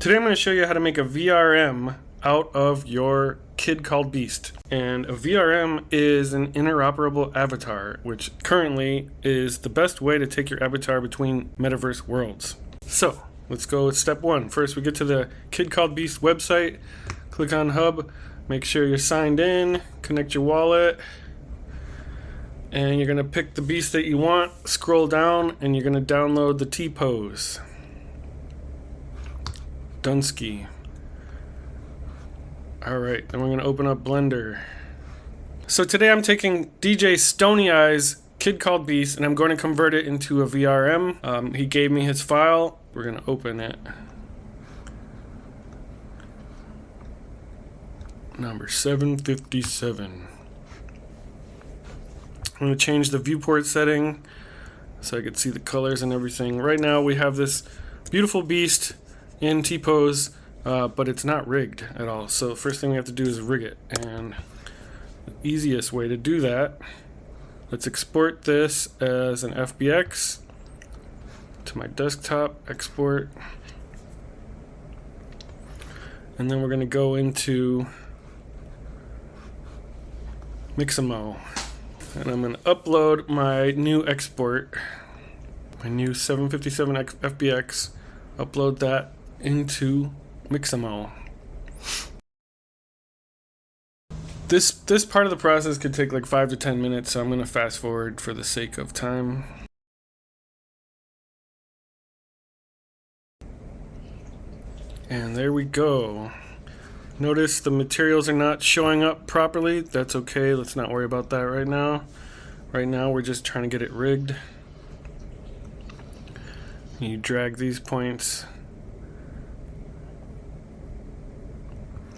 Today I'm going to show you how to make a VRM out of your kid called Beast. And a VRM is an interoperable avatar, which currently is the best way to take your avatar between Metaverse worlds. So let's go with step one. First we get to the Kid Called Beast website, click on Hub, make sure you're signed in, connect your wallet, and you're going to pick the beast that you want, scroll down, and you're going to download the T-pose. Dunsky. Alright, then we're going to open up Blender. So today I'm taking DJ Stony Eyes Kid Called Beast and I'm going to convert it into a VRM. He gave me his file. We're going to open it. Number 757. I'm going to change the viewport setting so I can see the colors and everything. Right now we have this beautiful beast in T-pose, but it's not rigged at all. So the first thing we have to do is rig it. And the easiest way to do that, let's export this as an FBX to my desktop, export. And then we're going to go into Mixamo. And I'm going to upload my new export, my new 757 FBX, upload that into Mixamo. This part of the process could take like 5 to 10 minutes, so I'm going to fast forward for the sake of time. And there we go. Notice the materials are not showing up properly. That's okay. Let's not worry about that right now. Right now we're just trying to get it rigged. You drag these points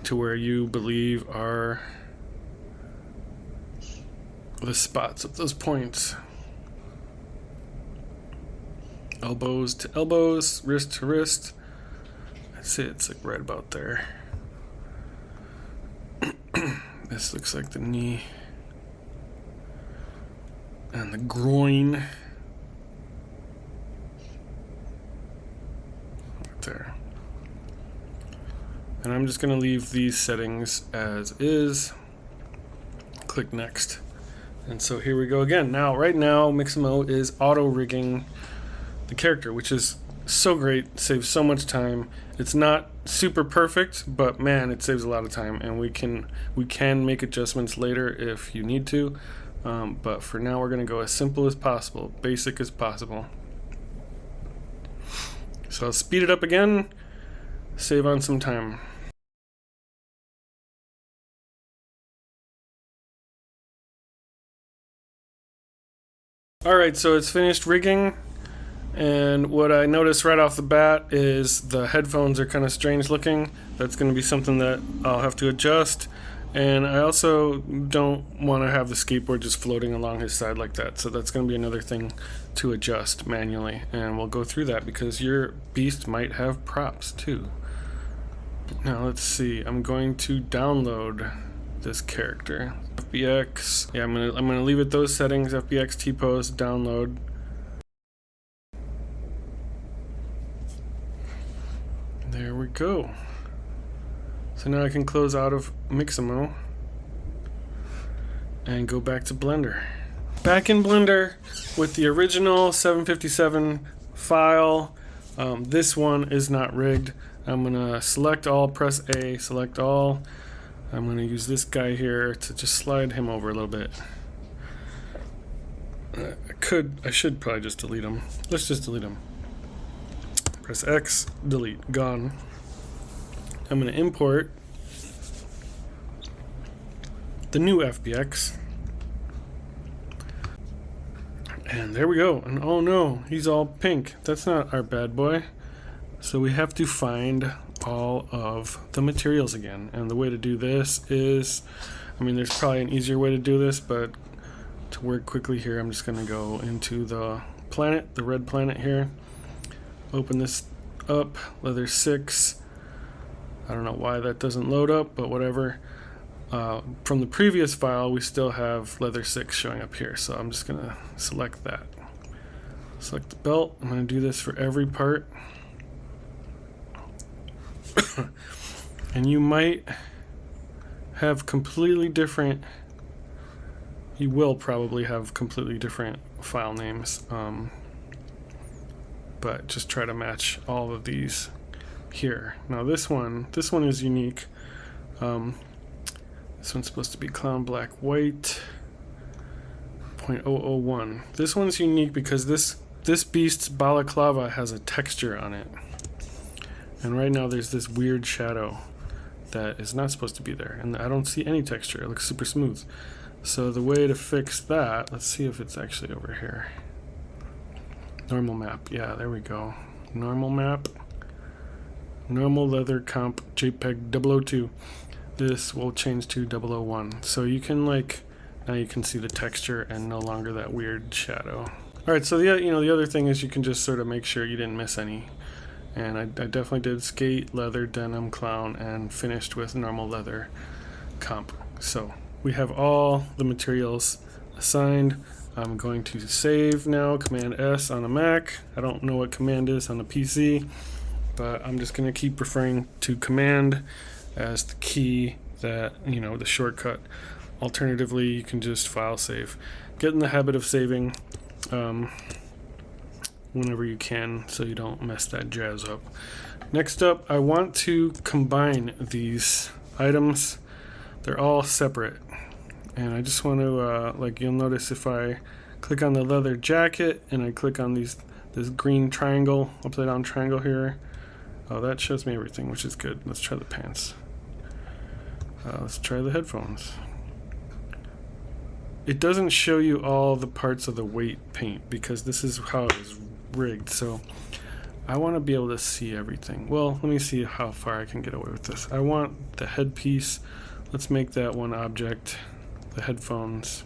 to where you believe are the spots of those points. Elbows to elbows, wrist to wrist. That's it. It's like right about there. This looks like the knee and the groin. Right there. And I'm just going to leave these settings as is. Click next. And so here we go again. Now, right now, Mixamo is auto-rigging the character, which is so great, saves so much time. It's not super perfect, but man, it saves a lot of time, and we can make adjustments later if you need to. But for now, we're going to go as simple as possible, basic as possible. So I'll speed it up again, save on some time. Alright, so it's finished rigging, and what I noticed right off the bat is the headphones are kind of strange looking. That's going to be something that I'll have to adjust, and I also don't want to have the skateboard just floating along his side like that, so that's going to be another thing to adjust manually, and we'll go through that because your beast might have props too. Now let's see, I'm going to download this character. FBX, yeah, I'm gonna leave it those settings, FBX T-pose, download. There we go. So now I can close out of Mixamo and go back to Blender. Back in Blender with the original 757 file. This one is not rigged. I'm gonna select all, press A, select all. I'm going to use this guy here to just slide him over a little bit. I should probably just delete him. Let's just delete him. Press X, delete, gone. I'm going to import the new FBX. And there we go. And oh no, he's all pink. That's not our bad boy. So we have to find all of the materials again, and the way to do this is, I mean, there's probably an easier way to do this, but to work quickly here, I'm just going to go into the planet, the red planet here, open this up, leather 6. I don't know why that doesn't load up, but whatever. From the previous file, we still have leather 6 showing up here, so I'm just going to select that. Select the belt. I'm going to do this for every part. And you might have completely different, you will probably have completely different file names, but just try to match all of these here. Now this one is unique. This one's supposed to be clown black white 0.001. This one's unique because this beast's balaclava has a texture on it, and right now there's this weird shadow that is not supposed to be there, and I don't see any texture. It looks super smooth. So the way to fix that, let's see if it's actually over here. Normal map, yeah, there we go. Normal map, normal leather comp JPEG 002. This will change to 001. So you can now you can see the texture and no longer that weird shadow. All right, so the other thing is you can just sort of make sure you didn't miss any. And I definitely did skate, leather, denim, clown, and finished with normal leather comp. So we have all the materials assigned. I'm going to save now, Command S on a Mac. I don't know what Command is on a PC, but I'm just going to keep referring to Command as the key that, the shortcut. Alternatively, you can just file save. Get in the habit of saving whenever you can so you don't mess that jazz up. Next up, I want to combine these items. They're all separate. And I just want to, you'll notice if I click on the leather jacket and I click on this green triangle, upside down triangle here, that shows me everything, which is good. Let's try the pants. Let's try the headphones. It doesn't show you all the parts of the weight paint because this is how it was rigged. So I want to be able to see everything. Well, let me see how far I can get away with this. I want the headpiece. Let's make that one object. The headphones.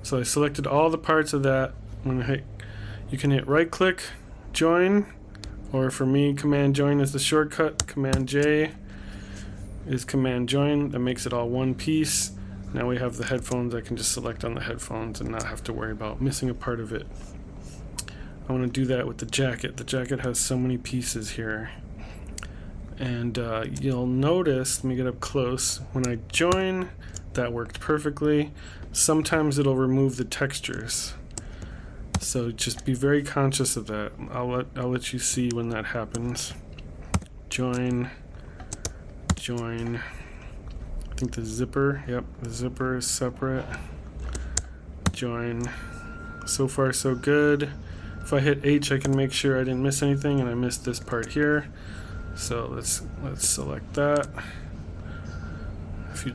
So I selected all the parts of that. You can hit right click, join, or for me, Command join is the shortcut. Command J is Command join. That makes it all one piece. Now we have the headphones. I can just select on the headphones and not have to worry about missing a part of it. I want to do that with the jacket. The jacket has so many pieces here. And you'll notice, let me get up close, when I join, that worked perfectly. Sometimes it'll remove the textures. So just be very conscious of that. I'll let you see when that happens. Join. I think the zipper, yep, the zipper is separate. Join. So far so good. If I hit H, I can make sure I didn't miss anything, and I missed this part here. So let's select that. If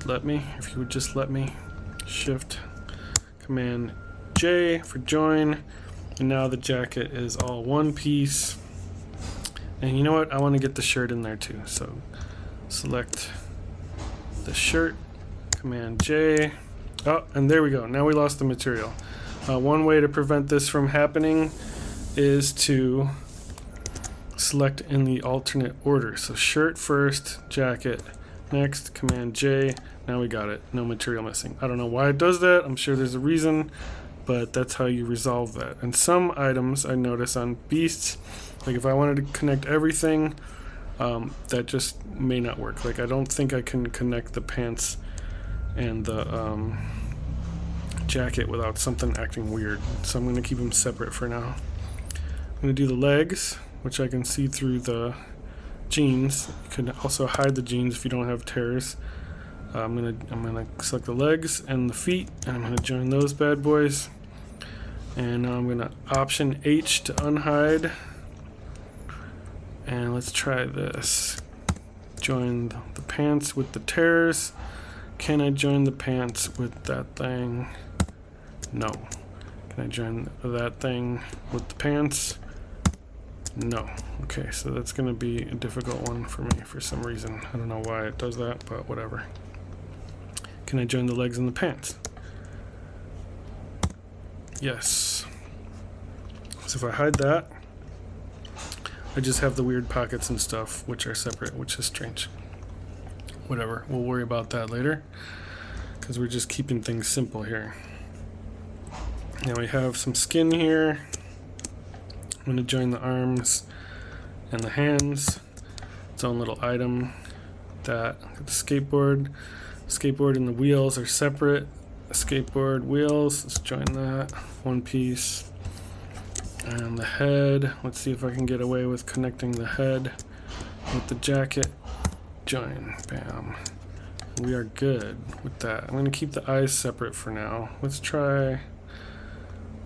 you would just let me. Shift, Command J for join, and now the jacket is all one piece. And you know what? I want to get the shirt in there too. So select the shirt, Command J. Oh, and there we go. Now we lost the material. One way to prevent this from happening is to select in the alternate order. So shirt first, jacket next, Command J. Now we got it. No material missing. I don't know why it does that. I'm sure there's a reason, but that's how you resolve that. And some items I notice on beasts, like if I wanted to connect everything, that just may not work. Like I don't think I can connect the pants and the jacket without something acting weird. So I'm going to keep them separate for now. I'm going to do the legs, which I can see through the jeans. You can also hide the jeans if you don't have tears. I'm gonna select the legs and the feet, and I'm gonna join those bad boys. And now I'm gonna Option H to unhide. And let's try this. Join the pants with the tears. Can I join the pants with that thing? No. Can I join that thing with the pants? No. Okay, so that's going to be a difficult one for me for some reason. I don't know why it does that, but whatever. Can I join the legs and the pants? Yes. So if I hide that, I just have the weird pockets and stuff, which are separate, which is strange. Whatever, we'll worry about that later, because we're just keeping things simple here. Now we have some skin here. I'm going to join the arms and the hands. its own little item. That the skateboard and the wheels are separate. Skateboard wheels, let's join that one piece. And the head, let's see if I can get away with connecting the head with the jacket. Join, bam. We are good with that. I'm going to keep the eyes separate for now. Let's try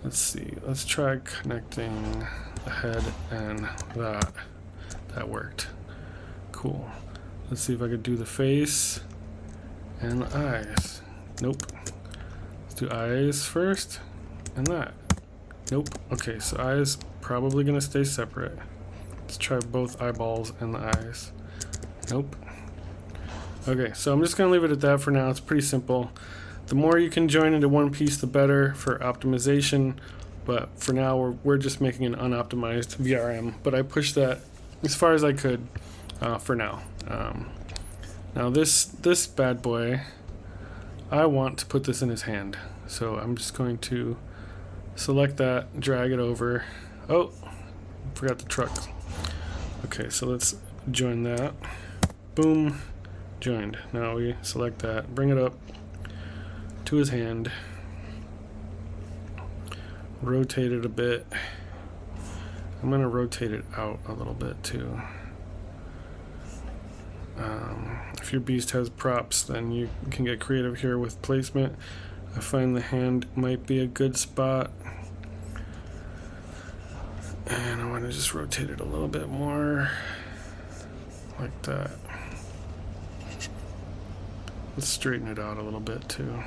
connecting the head and that. That worked. Cool. Let's see if I could do the face and the eyes. Nope. Let's do eyes first and that. Nope. Okay, so eyes probably gonna stay separate. Let's try both eyeballs and the eyes. Nope. Okay, so I'm just gonna leave it at that for now. It's pretty simple. The more you can join into one piece, the better for optimization. But for now, we're just making an unoptimized VRM. But I pushed that as far as I could for now. Now this bad boy, I want to put this in his hand. So I'm just going to select that, drag it over. Oh, forgot the truck. Okay, so let's join that. Boom, joined. Now we select that, bring it up to his hand, rotate it a bit. I'm going to rotate it out a little bit too. If your beast has props, then you can get creative here with placement. I find the hand might be a good spot. And I want to just rotate it a little bit more, like that. Let's straighten it out a little bit too.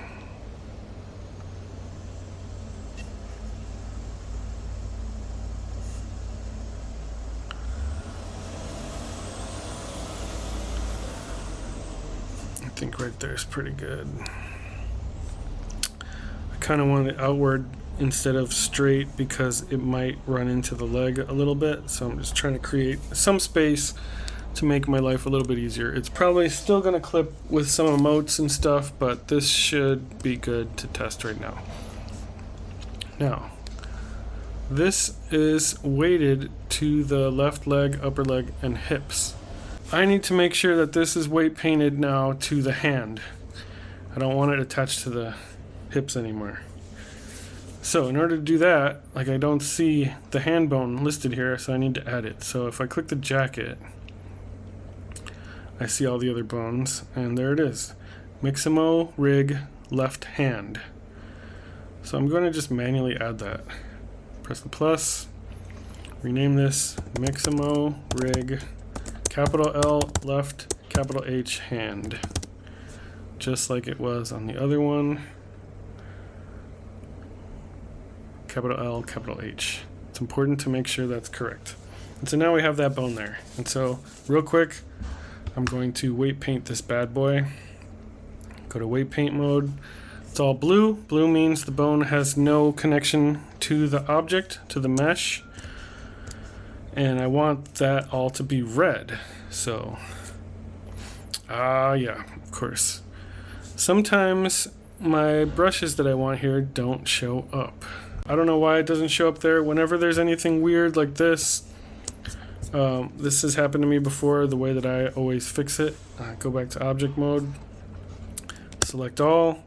I think right there is pretty good. I kind of want it outward instead of straight because it might run into the leg a little bit, so I'm just trying to create some space to make my life a little bit easier. It's probably still going to clip with some emotes and stuff, but this should be good to test right now. Now, this is weighted to the left leg, upper leg, and hips. I need to make sure that this is weight painted now to the hand. I don't want it attached to the hips anymore. So in order to do that, like I don't see the hand bone listed here, so I need to add it. So if I click the jacket, I see all the other bones, and there it is. Mixamo rig left hand. So I'm going to just manually add that. Press the plus, rename this Mixamo rig capital L left capital H hand, just like it was on the other one. Capital L, capital H. It's important to make sure that's correct. And so now we have that bone there. And so real quick, I'm going to weight paint this bad boy. Go to weight paint mode. It's all blue. Blue means the bone has no connection to the object, to the mesh. And I want that all to be red. So, yeah, of course. Sometimes my brushes that I want here don't show up. I don't know why it doesn't show up there. Whenever there's anything weird like this, this has happened to me before. The way that I always fix it, go back to object mode, select all,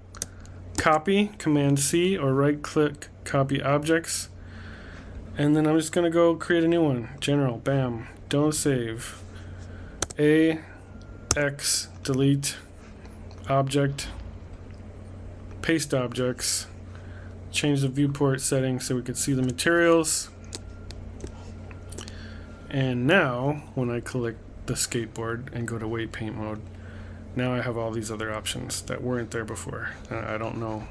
copy, Command C, or right click, copy objects, and then I'm just gonna go create a new one. General, bam, don't save. A, X, delete, object, paste objects. Change the viewport settings so we could see the materials. And now when I click the skateboard and go to weight paint mode, now I have all these other options that weren't there before. I don't know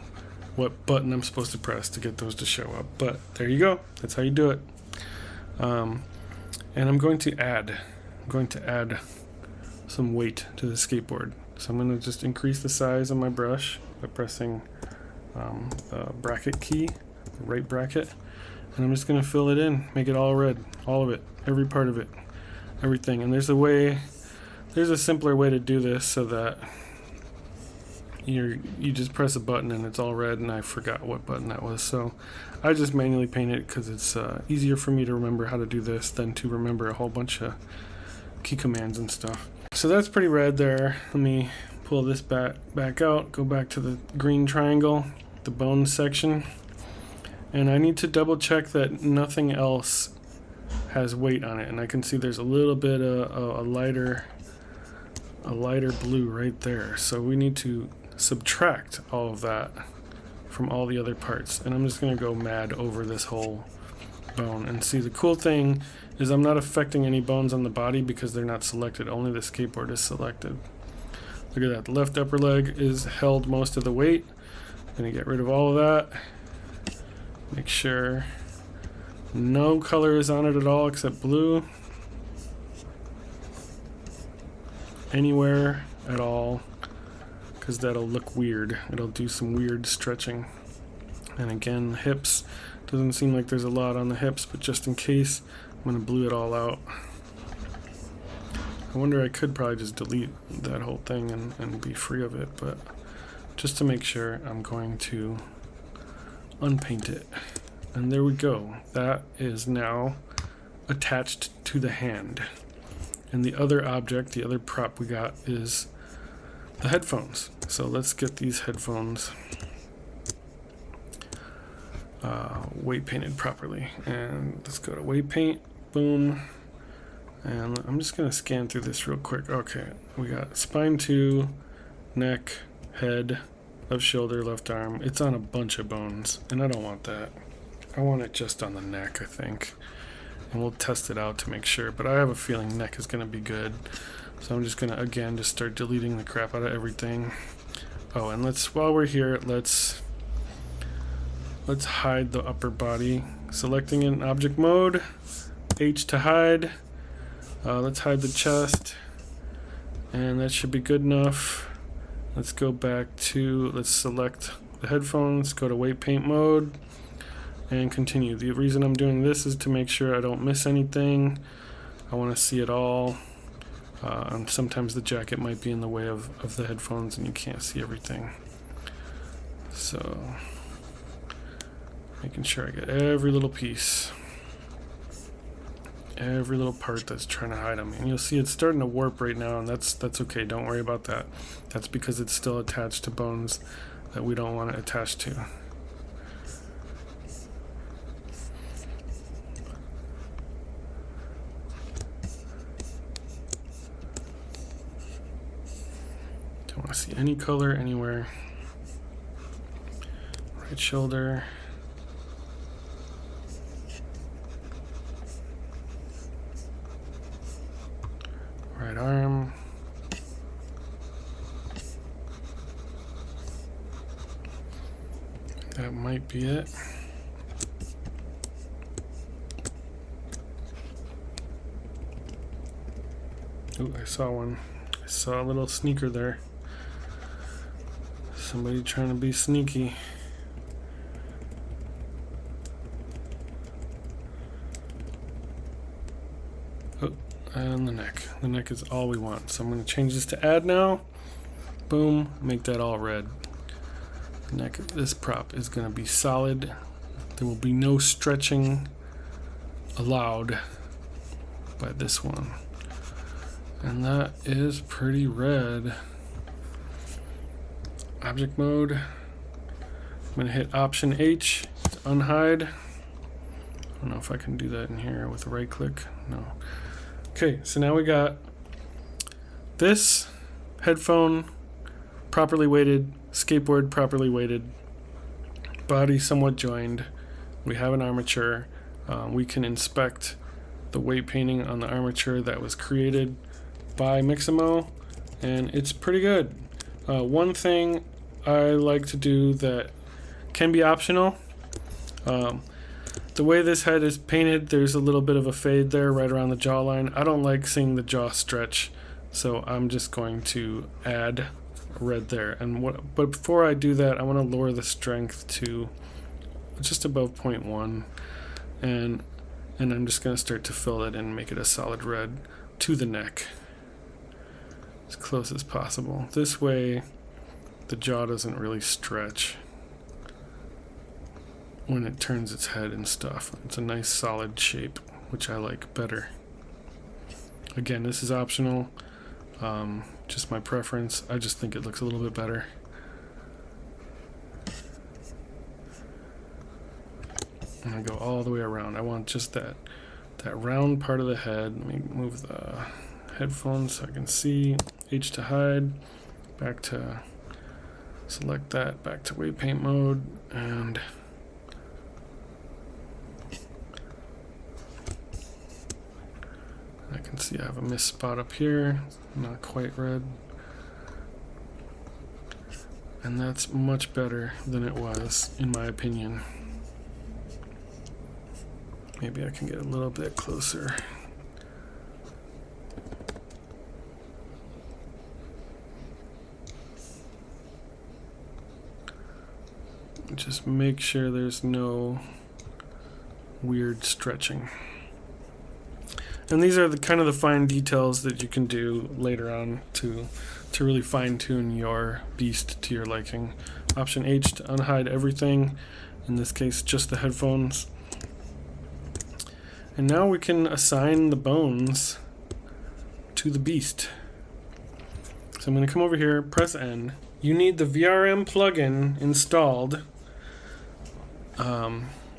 what button I'm supposed to press to get those to show up, but there you go. That's how you do it. And I'm going to add some weight to the skateboard. So I'm going to just increase the size of my brush by pressing the bracket key, the right bracket, and I'm just going to fill it in, make it all red, all of it, every part of it, everything. And there's a simpler way to do this so that you just press a button and it's all red, and I forgot what button that was, so I just manually paint it because it's easier for me to remember how to do this than to remember a whole bunch of key commands and stuff. So that's pretty red there. Let me pull this back out, go back to the green triangle, the bones section, and I need to double check that nothing else has weight on it. And I can see there's a little bit of a lighter blue right there. So we need to subtract all of that from all the other parts. And I'm just gonna go mad over this whole bone. And see, the cool thing is I'm not affecting any bones on the body because they're not selected. Only the skateboard is selected. Look at that, the left upper leg is held most of the weight. I'm gonna get rid of all of that. Make sure no color is on it at all except blue. Anywhere at all, because that'll look weird. It'll do some weird stretching. And again, hips. Doesn't seem like there's a lot on the hips, but just in case, I'm gonna blue it all out. I wonder, I could probably just delete that whole thing and be free of it, but just to make sure, I'm going to unpaint it. And there we go. That is now attached to the hand. And the other object, the other prop we got is the headphones. So let's get these headphones weight painted properly. And let's go to weight paint, boom. And I'm just gonna scan through this real quick. Okay, we got spine 2, neck, head, left shoulder, left arm. It's on a bunch of bones, and I don't want that. I want it just on the neck, I think. And we'll test it out to make sure, but I have a feeling neck is gonna be good. So I'm just gonna, again, just start deleting the crap out of everything. Oh, and while we're here, let's hide the upper body. Selecting in object mode, H to hide. Let's hide the chest, and that should be good enough. Let's go back to, let's select the headphones, go to weight paint mode, and continue. The reason I'm doing this is to make sure I don't miss anything. I want to see it all. And sometimes the jacket might be in the way of the headphones and you can't see everything. So, making sure I get every little piece. Every little part that's trying to hide them. And you'll see it's starting to warp right now, and that's okay. Don't worry about that. That's because it's still attached to bones that we don't want it attached to. Don't want to see any color anywhere. Right shoulder. Right arm. That might be it. Oh, I saw one. I saw a little sneaker there. Somebody trying to be sneaky. Oh, and the neck. The neck is all we want. So I'm going to change this to add now. Boom, make that all red. The neck, this prop is going to be solid. There will be no stretching allowed by this one. And that is pretty red. Object mode. I'm going to hit Option H to unhide. I don't know if I can do that in here with a right click. No. Okay, so now we got this headphone properly weighted, skateboard properly weighted, body somewhat joined. We have an armature. We can inspect the weight painting on the armature that was created by Mixamo, and it's pretty good. One thing I like to do that can be optional, the way this head is painted, there's a little bit of a fade there right around the jawline. I don't like seeing the jaw stretch, so I'm just going to add red there. But before I do that, I want to lower the strength to just above 0.1, and I'm just going to start to fill it and make it a solid red to the neck, as close as possible. This way, the jaw doesn't really stretch when it turns its head and stuff. It's a nice solid shape, which I like better. Again, this is optional, just my preference. I just think it looks a little bit better. And I go all the way around. I want just that round part of the head. Let me move the headphones so I can see. H to hide, back to select that, back to weight paint mode, and I can see I have a missed spot up here, not quite red. And that's much better than it was, in my opinion. Maybe I can get a little bit closer. Just make sure there's no weird stretching. And these are the kind of the fine details that you can do later on to really fine-tune your beast to your liking. Option H to unhide everything, in this case just the headphones. And now we can assign the bones to the beast. So I'm going to come over here, press N. You need the VRM plugin installed.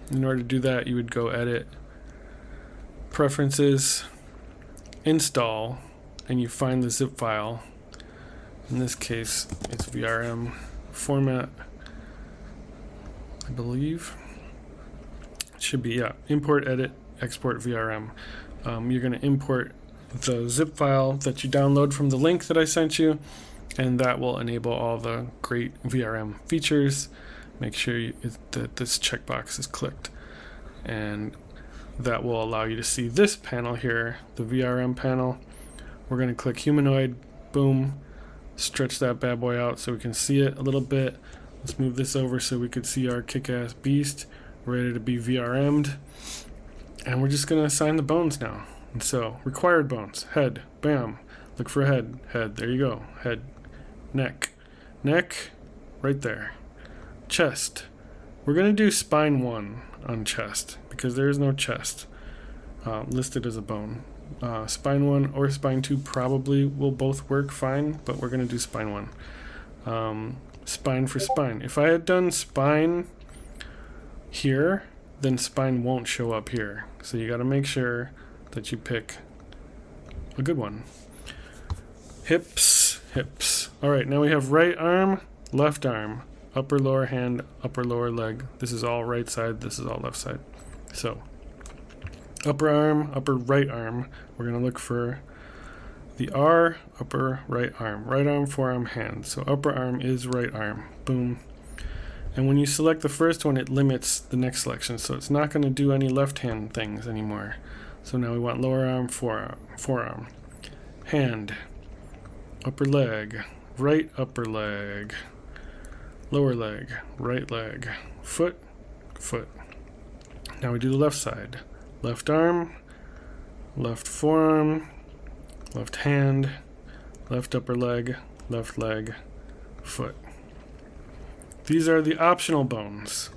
In order to do that, you would go Edit, Preferences, Install, and you find the zip file. In this case, it's VRM format, I believe. It should be, yeah, import, edit, export VRM. You're going to import the zip file that you download from the link that I sent you, and that will enable all the great VRM features. Make sure that this checkbox is clicked, and that will allow you to see this panel here, the VRM panel. We're going to click humanoid, boom, stretch that bad boy out so we can see it a little bit. Let's move this over so we could see our kick-ass beast ready to be VRM'd. And we're just going to assign the bones now. And so, required bones, head, bam, look for head, there you go, head, neck, right there. Chest, we're going to do spine 1 on chest because there is no chest listed as a bone. Spine 1 or spine 2 probably will both work fine, but we're going to do spine 1. Spine for spine. If I had done spine here, then spine won't show up here. So you got to make sure that you pick a good one. Hips. All right, now we have right arm, left arm, upper lower hand, upper lower leg. This is all right side, this is all left side. So upper arm, upper right arm, we're going to look for the R, upper right arm, forearm, hand. So upper arm is right arm, boom. And when you select the first one, it limits the next selection, so it's not going to do any left hand things anymore. So now we want lower arm, forearm, hand, upper leg, right upper leg, lower leg, right leg, foot. Now we do the left side. Left arm, left forearm, left hand, left upper leg, left leg, foot. These are the optional bones.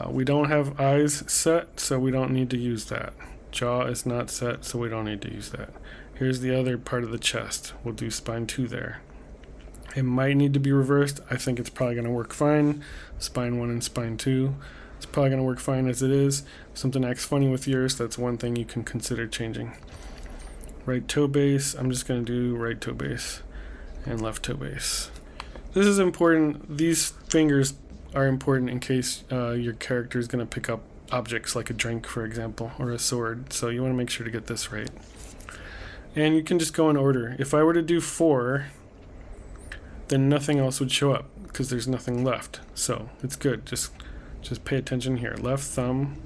We don't have eyes set, so we don't need to use that. Jaw is not set, so we don't need to use that. Here's the other part of the chest. We'll do spine 2 there. It might need to be reversed. I think it's probably going to work fine. Spine 1 and spine 2. It's probably going to work fine as it is. If something acts funny with yours, that's one thing you can consider changing. Right toe base. I'm just going to do right toe base and left toe base. This is important. These fingers are important in case your character is going to pick up objects like a drink, for example, or a sword. So you want to make sure to get this right. And you can just go in order. If I were to do 4, then nothing else would show up because there's nothing left. So it's good. Just pay attention here. Left hand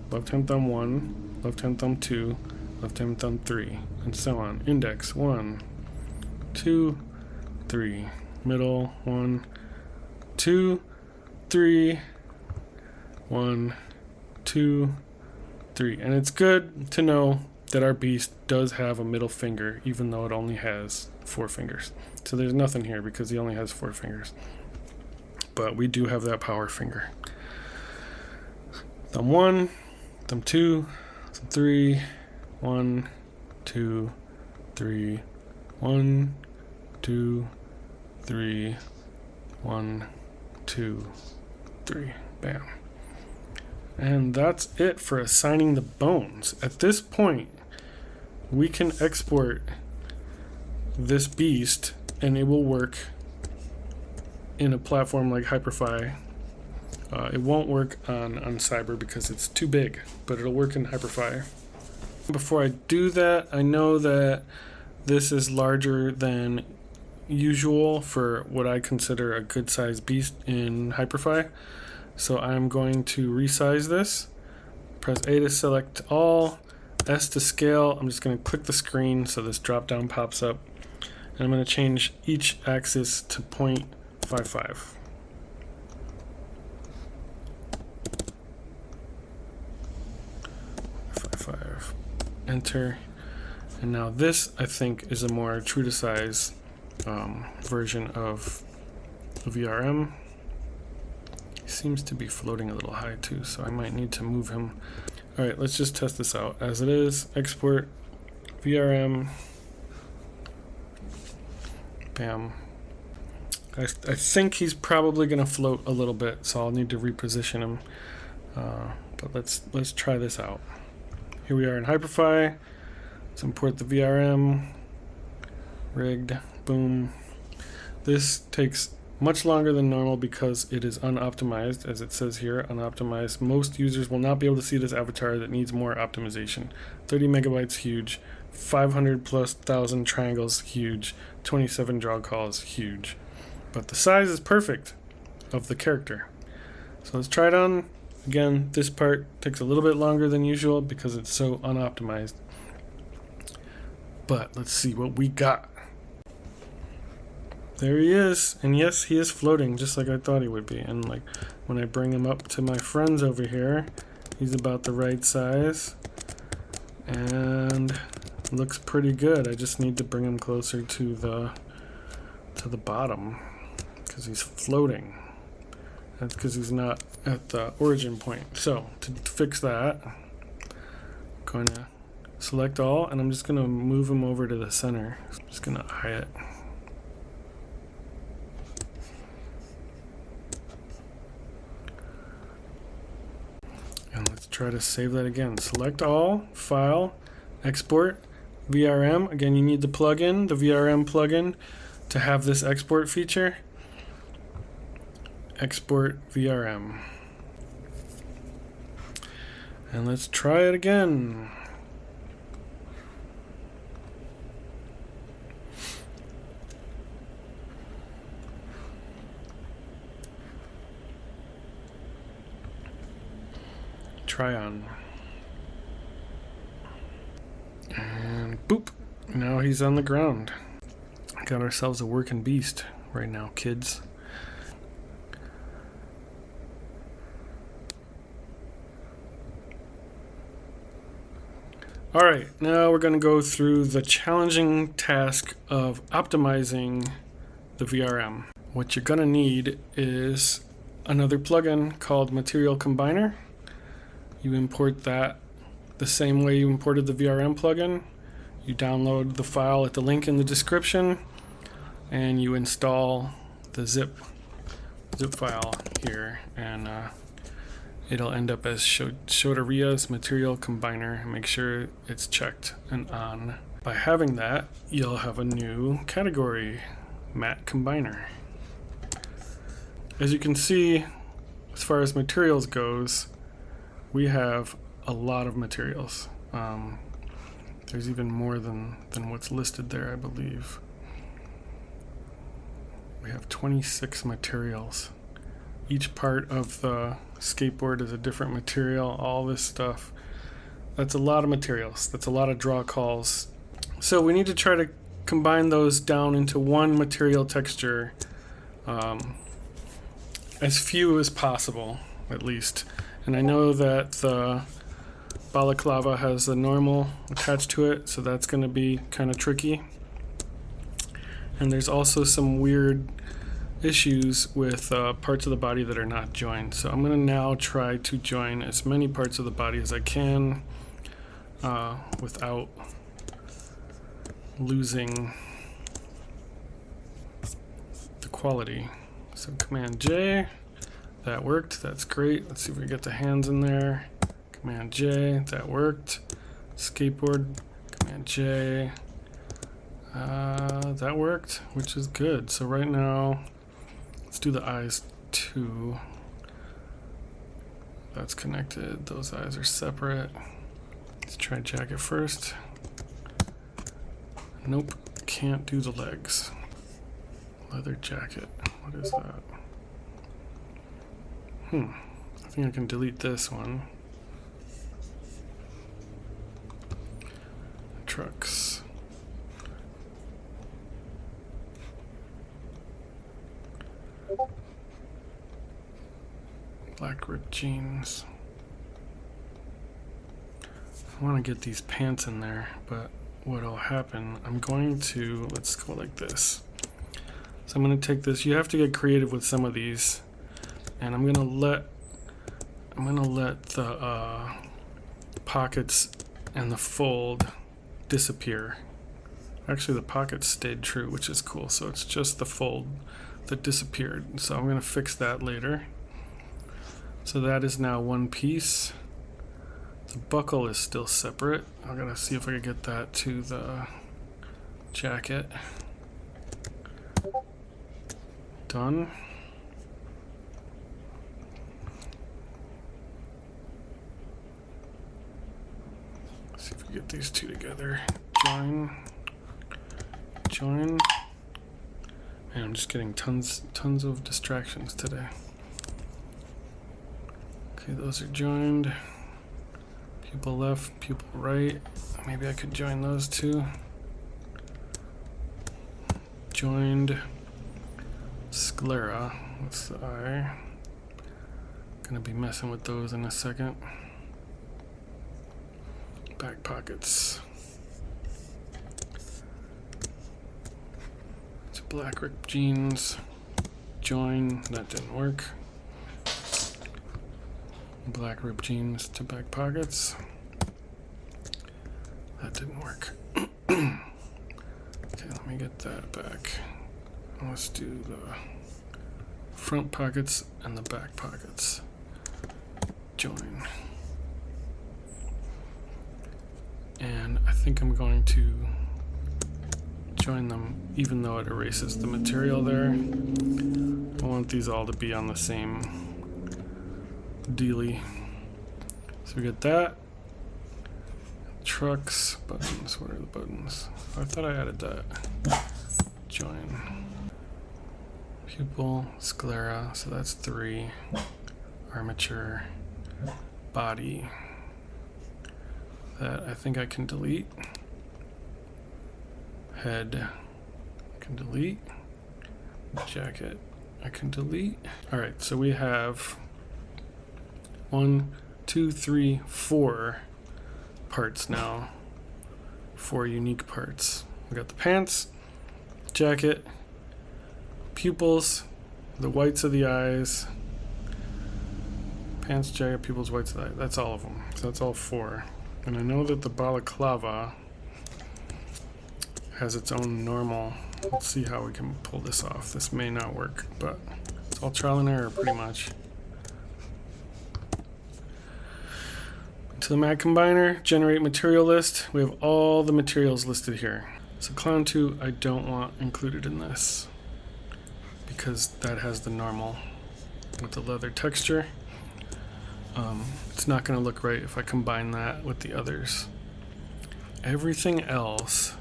thumb 1, left hand thumb 2, left hand thumb 3, and so on. Index 1, 2, 3. Middle 1, 2, 3, 1, 2, 3. And it's good to know that our beast does have a middle finger, even though it only has 4 fingers. So there's nothing here because he only has 4 fingers. But we do have that power finger. Thumb 1, thumb 2, thumb 3, 1, 2, 3, 1, 2, 3, 1, 2, 3. Bam. And that's it for assigning the bones. At this point, we can export this beast and it will work in a platform like Hyperfy. It won't work on Cyber because it's too big, but it'll work in Hyperfy. Before I do that, I know that this is larger than usual for what I consider a good size beast in Hyperfy. So I'm going to resize this. Press A to select all, S to scale. I'm just going to click the screen so this drop down pops up. And I'm going to change each axis to 0.55. Enter. And now this, I think, is a more true to size version of the VRM. He seems to be floating a little high too, so I might need to move him. All right, let's just test this out. As it is, export VRM. Bam. I think he's probably going to float a little bit, so I'll need to reposition him. But let's try this out. Here we are in Hyperfy. Let's import the VRM. Rigged. Boom. This takes much longer than normal because it is unoptimized, as it says here, unoptimized. Most users will not be able to see this avatar that needs more optimization. 30 megabytes, huge. 500 plus thousand triangles, huge. 27 draw calls, huge. But the size is perfect of the character. So let's try it on. Again, this part takes a little bit longer than usual because it's so unoptimized. But let's see what we got. There he is, and yes, he is floating just like I thought he would be. And like when I bring him up to my friends over here, he's about the right size and looks pretty good. I just need to bring him closer to the bottom because he's floating. That's because he's not at the origin point. So to fix that, I'm going to select all, and I'm just going to move him over to the center. I'm just going to eye it. And let's try to save that again. Select all, file, export, VRM. Again, you need the plugin, the VRM plugin, to have this export feature. Export VRM. And let's try it again. Try on. And boop. Now he's on the ground. Got ourselves a working beast right now, kids. Alright, now we're going to go through the challenging task of optimizing the VRM. What you're going to need is another plugin called Material Combiner. You import that the same way you imported the VRM plugin. You download the file at the link in the description and you install the zip file here, and it'll end up as Shotaria's Material Combiner. Make sure it's checked and on. By having that, you'll have a new category, Mat Combiner. As you can see, as far as materials goes, we have a lot of materials. There's even more than what's listed there, I believe. We have 26 materials. Each part of the skateboard is a different material, all this stuff. That's a lot of materials. That's a lot of draw calls. So we need to try to combine those down into one material texture, as few as possible, at least. And I know that the balaclava has the normal attached to it, so that's going to be kind of tricky. And there's also some weird issues with parts of the body that are not joined. So I'm going to now try to join as many parts of the body as I can without losing the quality. So Command J, that worked, that's great. Let's see if we get the hands in there. Command J, that worked. Skateboard, Command J, that worked, which is good. So right now, let's do the eyes too. That's connected, those eyes are separate. Let's try jacket first. Nope, can't do the legs. Leather jacket, what is that? I think I can delete this one. Trucks. Black ripped jeans. I want to get these pants in there, but what'll happen, I'm going to, let's go like this. So I'm going to take this, you have to get creative with some of these, and I'm going to let the pockets and the fold disappear. Actually, the pockets stayed true, which is cool. So it's just the fold that disappeared. So I'm going to fix that later. So that is now one piece. The buckle is still separate. I'm going to see if I can get that to the jacket. Done. See if we get these two together. Join. Man, I'm just getting tons of distractions today. Okay, those are joined. Pupil left, pupil right. Maybe I could join those two. Joined. Sclera. What's the eye? Gonna be messing with those in a second. Back pockets. It's black ripped jeans. Join. That didn't work. Black ripped jeans to back pockets. That didn't work. Okay, let me get that back. Let's do the front pockets and the back pockets. Join. And I think I'm going to join them even though it erases the material there. I want these all to be on the same dealy. So we get that. Trucks, buttons, where are the buttons? I thought I added that. Join. Pupil, sclera, so that's 3. Armature, body. That I think I can delete. Head, I can delete. Jacket, I can delete. Alright, so we have 1, 2, 3, 4 parts now. 4 unique parts. We got the pants, jacket, pupils, the whites of the eyes, pants, jacket, pupils, whites of the eye. That's all of them. So that's all 4. And I know that the balaclava has its own normal. Let's see how we can pull this off. This may not work, but it's all trial and error pretty much. To the Mat Combiner, generate material list. We have all the materials listed here. So Clown 2 I don't want included in this because that has the normal with the leather texture. It's not going to look right if I combine that with the others. Everything else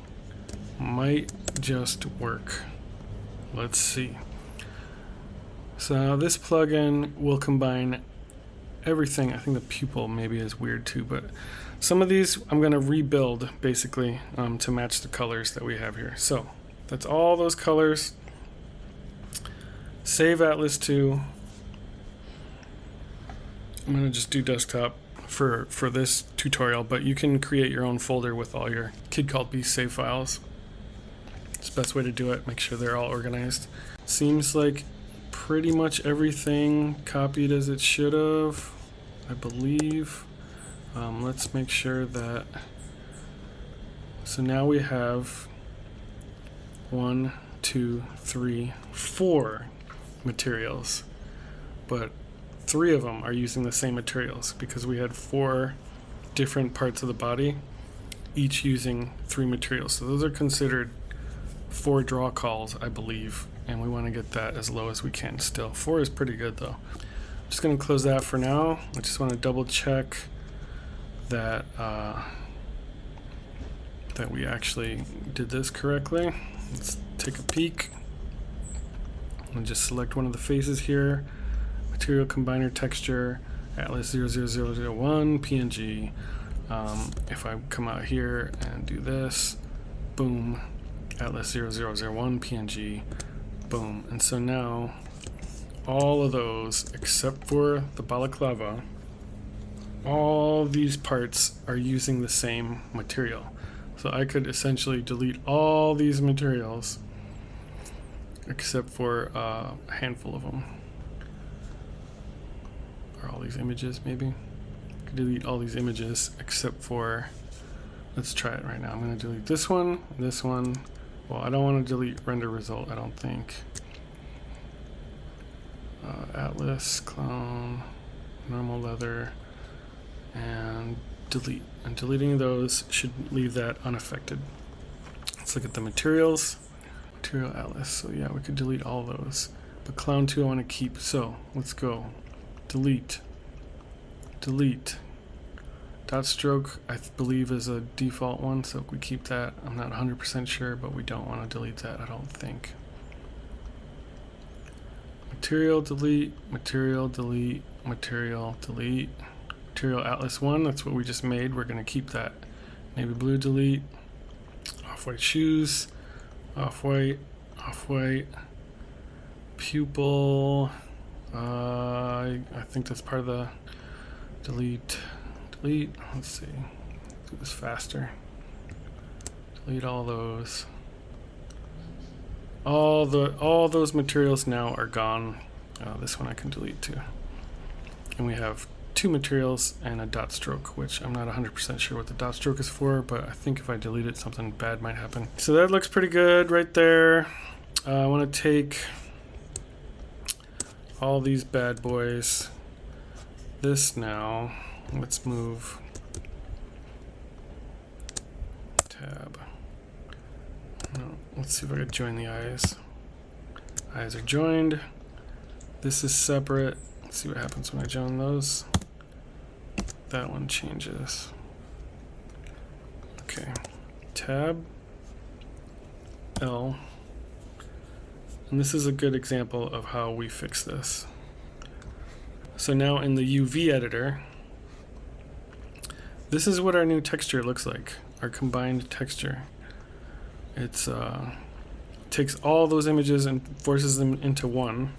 might just work. Let's see. So this plugin will combine everything. I think the pupil maybe is weird too, but some of these I'm going to rebuild basically to match the colors that we have here. So that's all those colors. Save Atlas 2. I'm going to just do desktop for this tutorial, but you can create your own folder with all your Kid Called Beast save files. It's the best way to do it. Make sure they're all organized. Seems like pretty much everything copied as it should have, I believe. Let's make sure that. So now we have 1, 2, 3, 4 materials, but 3 of them are using the same materials because we had 4 different parts of the body, each using 3 materials. So those are considered 4 draw calls, I believe, and we want to get that as low as we can still. 4 is pretty good though. Just going to close that for now. I just want to double check that that we actually did this correctly. Let's take a peek. I'll just select one of the faces here. Material combiner texture, Atlas 00001 PNG. If I come out here and do this, boom, Atlas 0001 PNG, boom. And so now all of those except for the balaclava, all these parts are using the same material. So I could essentially delete all these materials except for a handful of them. Or all these images maybe. I could delete all these images except for, let's try it right now. I'm going to delete this one, this one. Well, I don't want to delete render result, I don't think. Atlas, clone, normal leather, and delete. And deleting those should leave that unaffected. Let's look at the materials. Material Atlas. So yeah, we could delete all those. But clown 2 I want to keep. So let's go. Delete. Delete. Dot stroke I believe is a default one, so we keep that. I'm not 100% sure, but we don't want to delete that, I don't think. Material delete, material delete, material delete. Material Atlas 1, that's what we just made. We're going to keep that. Navy blue delete. Off-white shoes. Off-white. Off-white. Pupil. I think that's part of the delete. Delete. Let's see. Do this faster. Delete all those. All those materials now are gone. This one I can delete too. And we have 2 materials and a dot stroke, which I'm not 100% sure what the dot stroke is for, but I think if I delete it, something bad might happen. So that looks pretty good right there. I want to take all these bad boys. This now, let's move tab. No, let's see if I can join the eyes. Eyes are joined. This is separate. Let's see what happens when I join those. That one changes. Okay. Tab L. And this is a good example of how we fix this. So now in the UV editor, this is what our new texture looks like, our combined texture. It's takes all those images and forces them into one.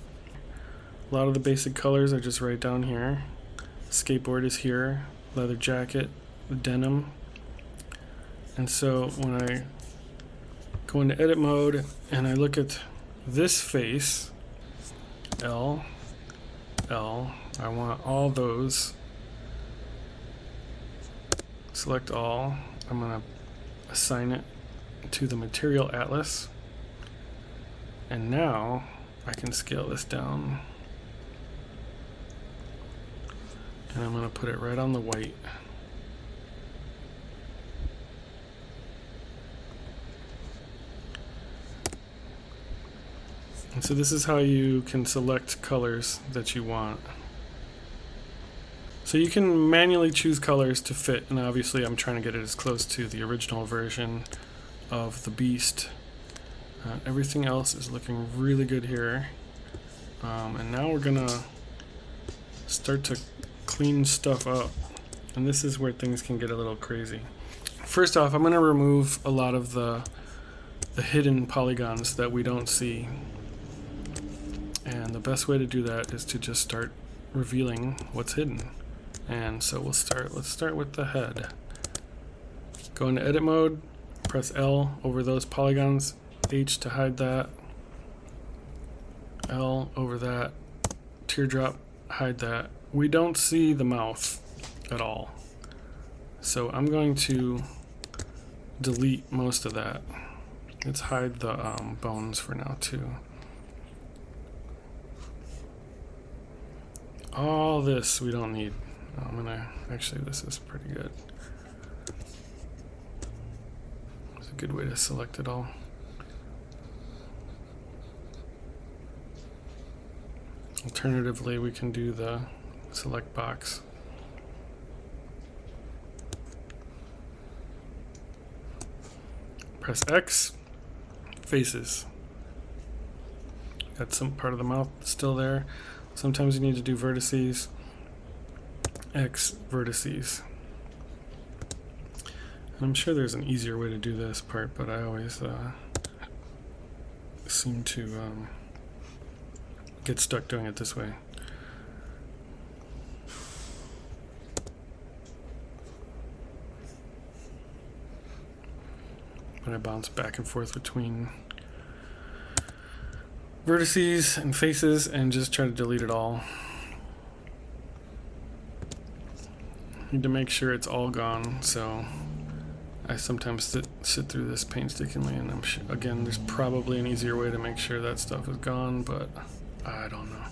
A lot of the basic colors are just right down here. Skateboard is here, leather jacket, denim. And so when I go into edit mode and I look at this face, L, I want all those. Select all. I'm going to assign it to the material atlas. And now I can scale this down. And I'm going to put it right on the white. And so this is how you can select colors that you want. So you can manually choose colors to fit, and obviously I'm trying to get it as close to the original version of the beast. Everything else is looking really good here. And now we're gonna start to clean stuff up. And this is where things can get a little crazy. First off, I'm gonna remove a lot of the hidden polygons that we don't see. And the best way to do that is to just start revealing what's hidden. And so let's start with the head. Go into edit mode, press L over those polygons, H to hide that, L over that, teardrop, hide that. We don't see the mouth at all. So I'm going to delete most of that. Let's hide the bones for now too. All this we don't need. I'm gonna, actually this is pretty good. It's a good way to select it all. Alternatively, we can do the select box. Press X, faces. Got some part of the mouth still there. Sometimes you need to do vertices. X vertices. And I'm sure there's an easier way to do this part, but I always seem to get stuck doing it this way. But I bounce back and forth between vertices and faces and just try to delete it all. Need to make sure it's all gone, so I sometimes sit through this painstakingly, and I'm sure, again, there's probably an easier way to make sure that stuff is gone, but I don't know.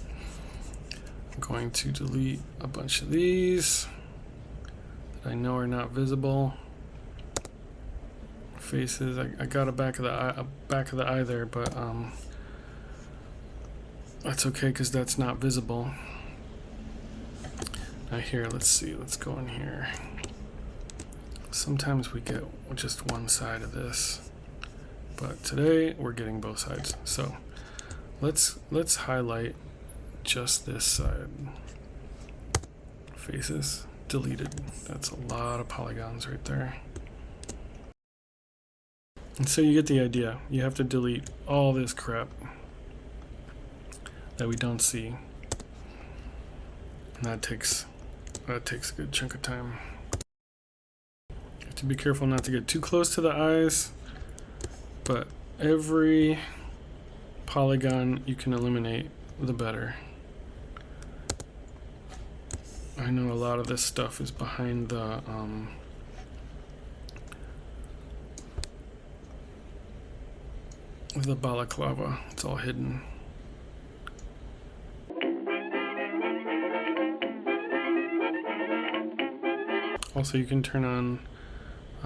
I'm going to delete a bunch of these that I know are not visible. Faces, I got a back of the eye there, but that's okay because that's not visible. Now here, let's see, let's go in here. Sometimes we get just one side of this, but today we're getting both sides. So let's highlight just this side. Faces deleted. That's a lot of polygons right there. And so you get the idea. You have to delete all this crap that we don't see. And that takes a good chunk of time. You have to be careful not to get too close to the eyes, but every polygon you can eliminate, the better. I know a lot of this stuff is behind the balaclava. It's all hidden. Also, you can turn on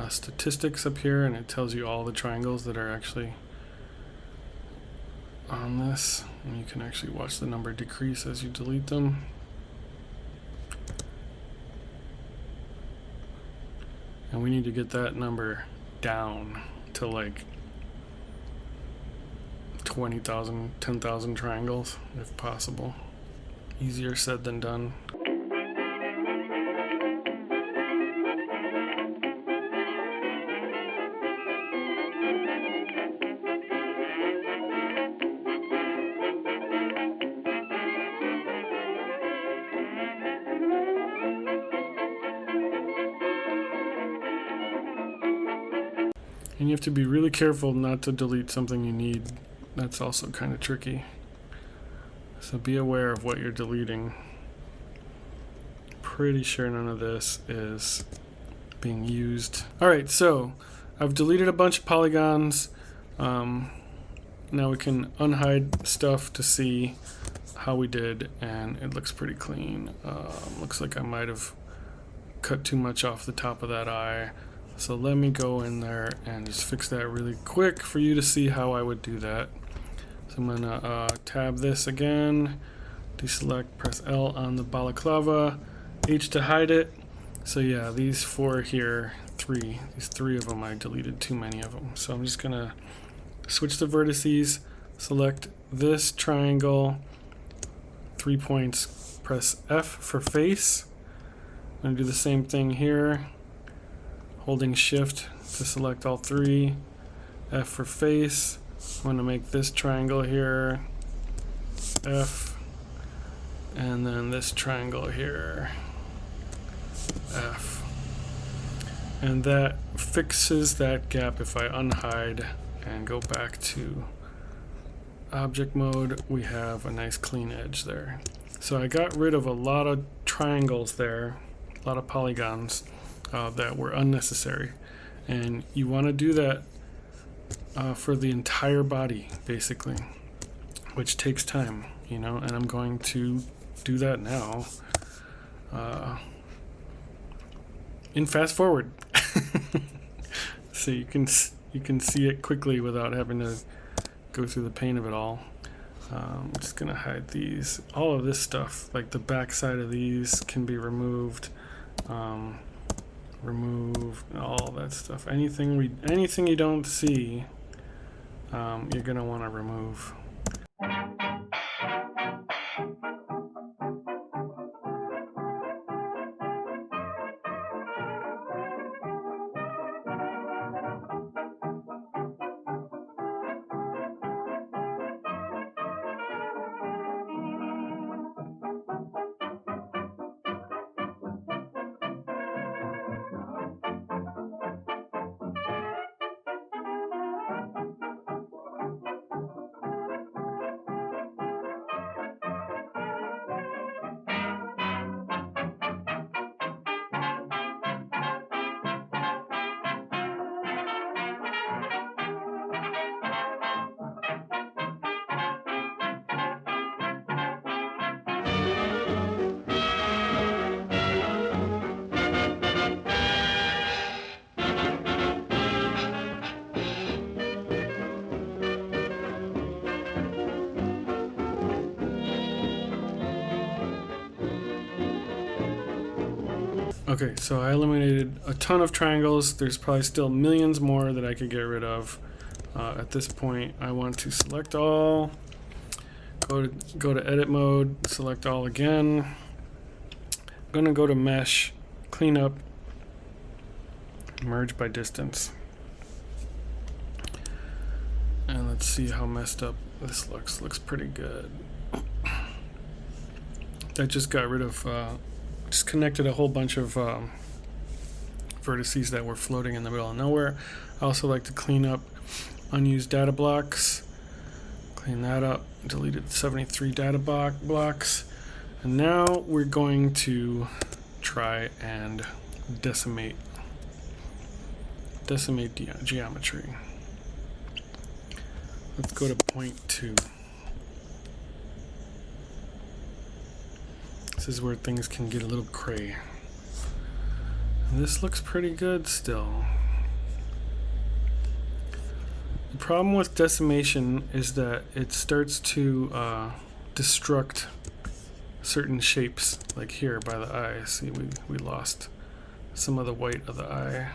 statistics up here, and it tells you all the triangles that are actually on this, and you can actually watch the number decrease as you delete them. And we need to get that number down to like 20,000, 10,000 triangles if possible. Easier said than done. And you have to be really careful not to delete something you need. That's also kind of tricky. So be aware of what you're deleting. Pretty sure none of this is being used. Alright, so I've deleted a bunch of polygons. Now we can unhide stuff to see how we did, and it looks pretty clean. Looks like I might have cut too much off the top of that eye. So let me go in there and just fix that really quick for you to see how I would do that. So I'm gonna tab this again, deselect, press L on the balaclava, H to hide it. So yeah, these four here, these three of them, I deleted too many of them. So I'm just gonna switch the vertices, select this triangle, 3 points, press F for face. I'm gonna do the same thing here. Holding shift to select all three, F for face. I'm going to make this triangle here, F, and then this triangle here, F. And that fixes that gap. If I unhide and go back to object mode, we have a nice clean edge there. So I got rid of a lot of triangles there, a lot of polygons that were unnecessary, and you want to do that for the entire body, basically, which takes time, you know, and I'm going to do that now in fast forward. So you can see it quickly without having to go through the pain of it all. I'm just gonna hide these. All of this stuff, like the back side of these, can be removed. Remove all that stuff. Anything you don't see, you're gonna want to remove. Okay, so I eliminated a ton of triangles. There's probably still millions more that I could get rid of. At this point, I want to select all, go to edit mode, select all again. I'm gonna go to mesh, clean up, merge by distance. And let's see how messed up this looks. Looks pretty good. I just got rid of just connected a whole bunch of vertices that were floating in the middle of nowhere. I also like to clean up unused data blocks. Clean that up. Deleted 73 data blocks. And now we're going to try and decimate geometry. Let's go to 0.2. This is where things can get a little cray. And this looks pretty good still. The problem with decimation is that it starts to destruct certain shapes, like here by the eye. See, we lost some of the white of the eye.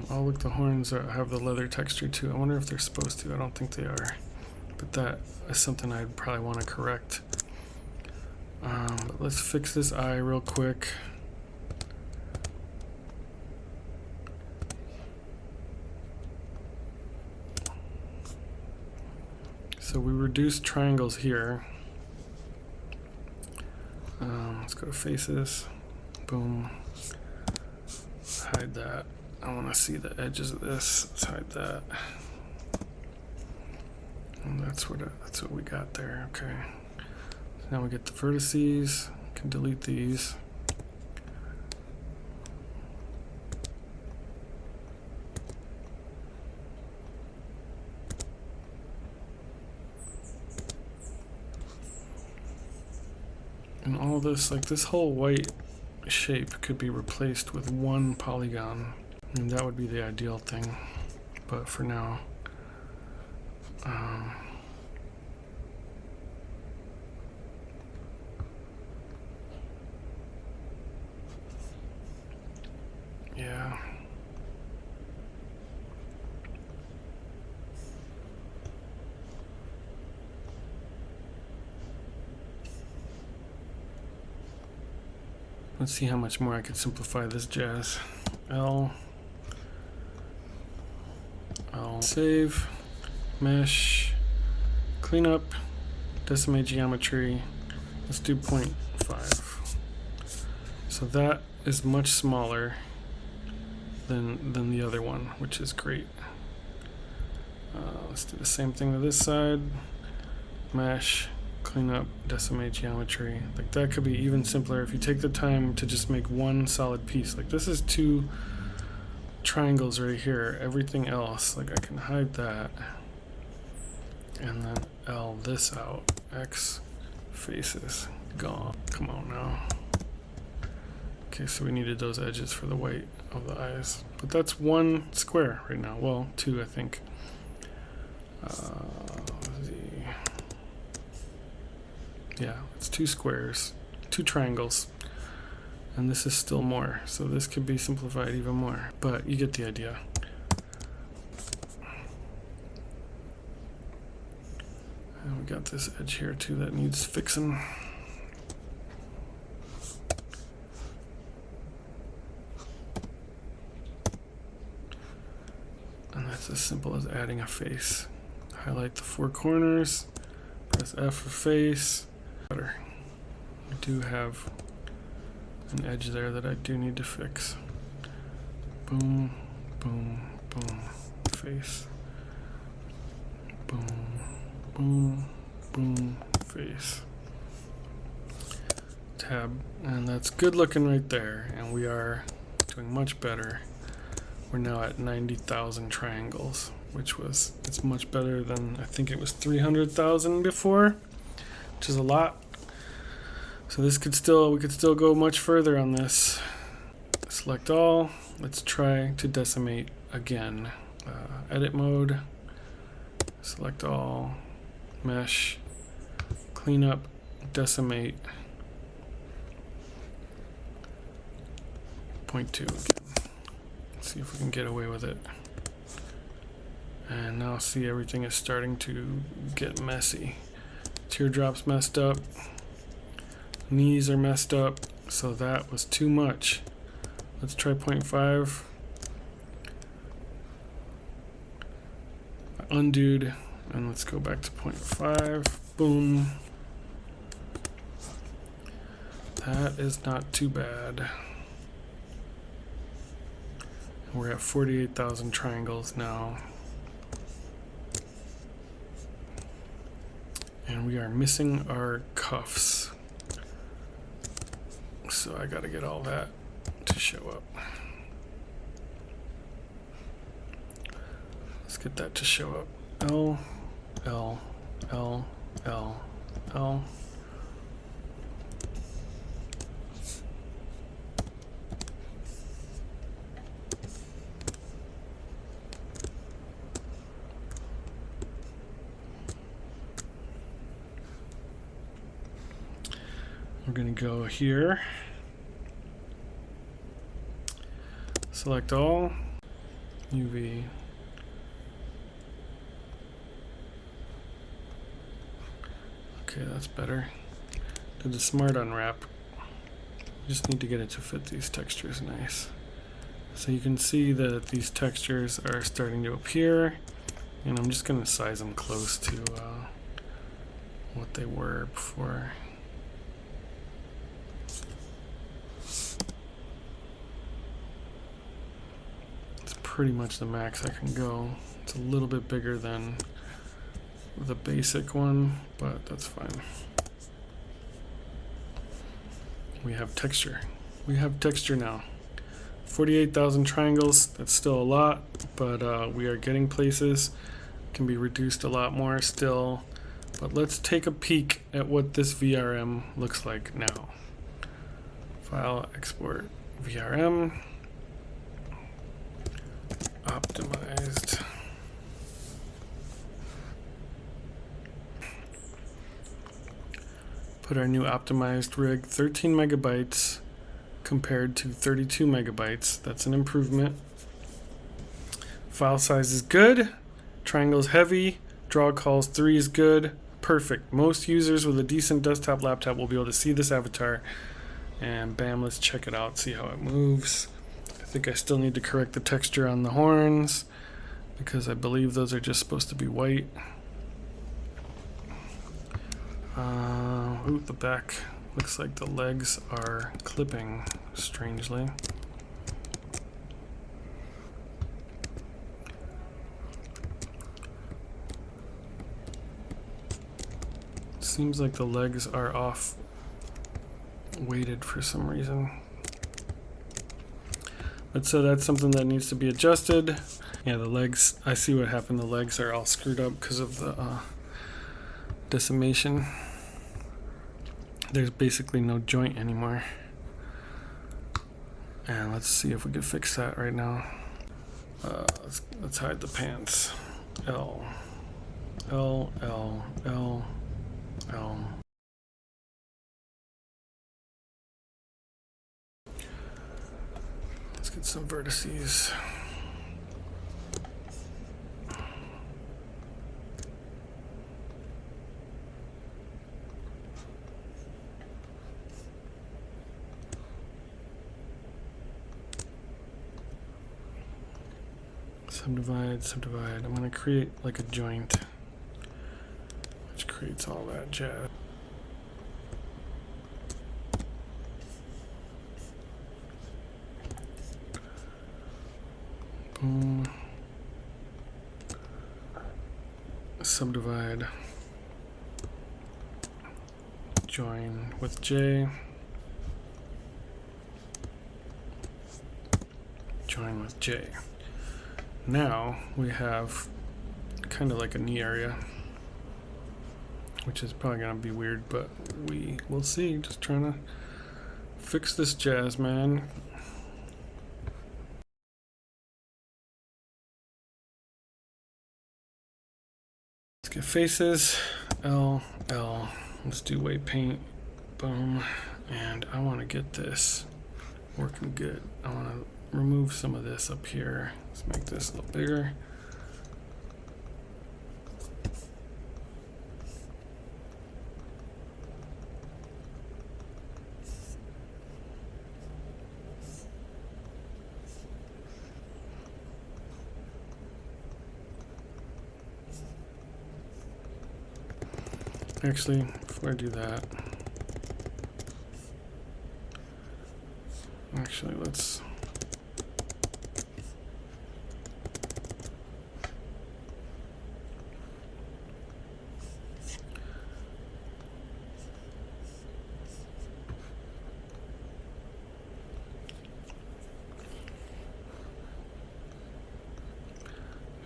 Oh look, the horns have the leather texture too. I wonder if they're supposed to. I don't think they are. But that is something I'd probably want to correct. But let's fix this eye real quick. So we reduced triangles here. Let's go to faces. Boom. Hide that. I want to see the edges of this. Let's hide that. And that's what we got there. Okay. Now we get the vertices, can delete these. And all this, like this whole white shape could be replaced with one polygon. And that would be the ideal thing. But for now, yeah. Let's see how much more I could simplify this jazz. L, save, mesh, clean up, decimate geometry. Let's do 0.5. So that is much smaller than the other one, which is great. Let's do the same thing to this side. Mesh, clean up, decimate geometry. Like that could be even simpler if you take the time to just make one solid piece. Like this is too triangles right here. Everything else, like I can hide that. And then L this out. X faces gone. Come on now. Okay, so we needed those edges for the white of the eyes. But that's one square right now. Well, two, I think. Yeah, it's two squares, two triangles. And this is still more. So this could be simplified even more. But you get the idea. And we got this edge here too that needs fixing. And that's as simple as adding a face. Highlight the four corners, press F for face. Better. I do have an edge there that I do need to fix. Boom, boom, boom, face. Boom, boom, boom, face. Tab, and that's good looking right there, and we are doing much better. We're now at 90,000 triangles, which was, it's much better than, I think it was 300,000 before, which is a lot. So this could still, we could still go much further on this. Select all. Let's try to decimate again. Edit mode. Select all. Mesh. Clean up. Decimate. 0.2 again. Let's see if we can get away with it. And now see, everything is starting to get messy. Teardrops messed up. Knees are messed up, so that was too much. Let's try 0.5. Undoed, and let's go back to 0.5. Boom. That is not too bad. We're at 48,000 triangles now. And we are missing our cuffs. So I gotta get all that to show up. Let's get that to show up. L, L, L, L, L. We're gonna go here. Select all, UV. Okay, that's better. Do the smart unwrap. Just need to get it to fit these textures nice. So you can see that these textures are starting to appear, and I'm just gonna size them close to what they were before. Pretty much the max I can go. It's a little bit bigger than the basic one, but that's fine. We have texture. We have texture now. 48,000 triangles, that's still a lot, but we are getting places. Can be reduced a lot more still. But let's take a peek at what this VRM looks like now. File, export, VRM. Optimized. Put our new optimized rig, 13 megabytes compared to 32 megabytes. That's an improvement. File size is good. Triangle's heavy. Draw calls 3 is good. Perfect. Most users with a decent desktop laptop will be able to see this avatar. And bam, let's check it out, see how it moves. I think I still need to correct the texture on the horns because I believe those are just supposed to be white. Ooh, the back looks like the legs are clipping strangely. Seems like the legs are off weighted for some reason. But so that's something that needs to be adjusted. Yeah, the legs, I see what happened. The legs are all screwed up because of the decimation. There's basically no joint anymore. And let's see if we can fix that right now. Let's hide the pants. L, L, L, L, L. Let's get some vertices. Subdivide, subdivide. I'm going to create like a joint, which creates all that jazz. Boom. Subdivide. Join with J. Join with J. Now we have kind of like a knee area, which is probably going to be weird, but we will see. Just trying to fix this jazz, man. Let's get faces. L, L. Let's do weight paint. Boom. And I want to get this working good. I want to remove some of this up here. Let's make this a little bigger. Actually, before I do that, actually let's